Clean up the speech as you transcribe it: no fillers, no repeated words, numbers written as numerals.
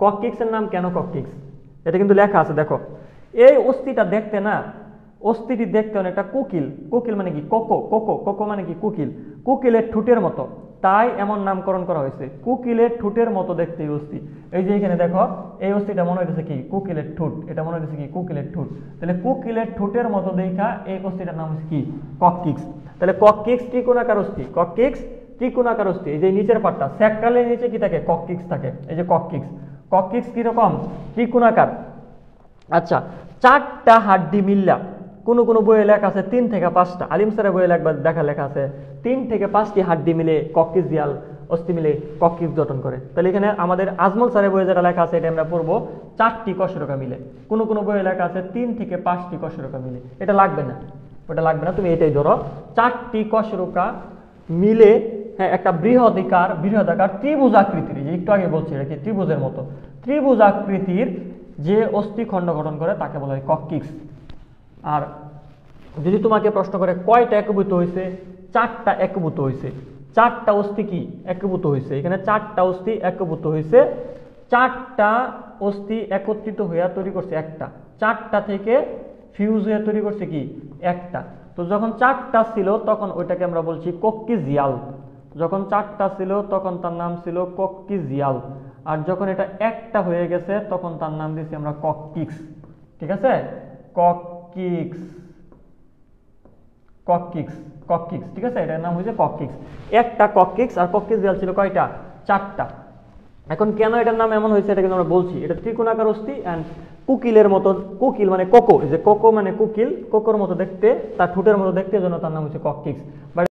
কককিক্সের নাম কেন কককিক্স, এটা কিন্তু লেখা আছে দেখো। এই অস্থিটা দেখতে না, অস্থিটি দেখতে অনেকটা কোকিল, কোকিল মানে কি কোকো, কোকো কোকো মানে কি কোকিল, কোকিলের ঠোঁটের মতো, তাই এমন নামকরণ করা হয়েছে। কোকিলের ঠোঁটের মতো দেখতে এই অস্থি। এই যে এখানে দেখো এই অস্থিটা মনে হইতেছে কি কোকিলের ঠোঁট, এটা মনে হইতেছে কি কোকিলের ঠোঁট, তাহলে কোকিলের ঠোঁটের মতো দেখা এই অস্থিটার নাম হচ্ছে কি কককিক্স। তাহলে কককিক্স ত্রিকোণাকার অস্থি, কককিক্স ত্রিকোণাকার অস্থি। এই যে নিচের পাটটা স্যাক্রালের নিচে কি থাকে কককিক্স থাকে, এই যে কককিক্স। কককিক্স কিরকম ত্রিকোণাকার। আচ্ছা, চারটা হাড্ডি মিল্লা, কোনো কোনো বইয়ে লেখা আছে 3 থেকে 5টা, আলিম স্যারের বইয়ে দেখা লেখা আছে 3 থেকে 5টি হাড্ডি মিলে কককিক্সিয়াল অস্থি মিলে কককিক্স গঠন করে। তাহলে এখানে আমাদের আজমল স্যারের বইয়ে যেটা লেখা আছে এটা আমরা পড়বো 4টি কশেরুকা মিলে, কোনো কোনো বইয়ে লেখা আছে 3 থেকে 5টি কশেরুকা মিলে। এটা লাগবে না, ওটা লাগবে না, তুমি এটাই ধরো 4টি কশেরুকা মিলে হ্যাঁ একটা বৃহদাকার ত্রিভুজ আকৃতির, যে একটু আগে বলছি এটা কি ত্রিভুজের মতো, ত্রিভুজ আকৃতির যে অস্থিখণ্ড গঠন করে তাকে বলা হয় কককিক্স। আর যদি তোমাকে প্রশ্ন করে কয়টা একীভূত হয়েছে, 4টা একীভূত হয়েছে। 4টা অস্থি কি একীভূত হয়েছে, এখানে 4টা অস্থি একীভূত হয়েছে, 4টা অস্থি একত্রিত হয়ে তৈরি করছে একটা, 4টা থেকে ফিউজ হয়ে তৈরি করছে কি একটা। তো যখন 4টা ছিল তখন ওইটাকে আমরা বলছি কককিজিয়াল, যখন 4টা ছিল তখন তার নাম ছিল কককিজিয়াল, আর যখন এটা একটা হয়ে গেছে তখন তার নাম দিয়েছি আমরা কককিক্স। ঠিক আছে, কককিক্স, কককিক্স, কককিক্স, ঠিক আছে, এটার নাম হয়েছে কককিক্স। একটা কককিক্স আর কককিজিয়াল ছিল কয়টা, 4টা। এখন কেন এটার নাম এমন হয়েছে এটা কিন্তু আমরা বলছি, এটা ত্রিকোণাকার অস্থি এন্ড কোকিলের মতো, কোকিল মানে কোকো, এই যে কোকো মানে কোকিল, কোকোর মতো দেখতে, তার ঠোঁটের মতো দেখতে, জন্য তার নাম হচ্ছে কককিক্স।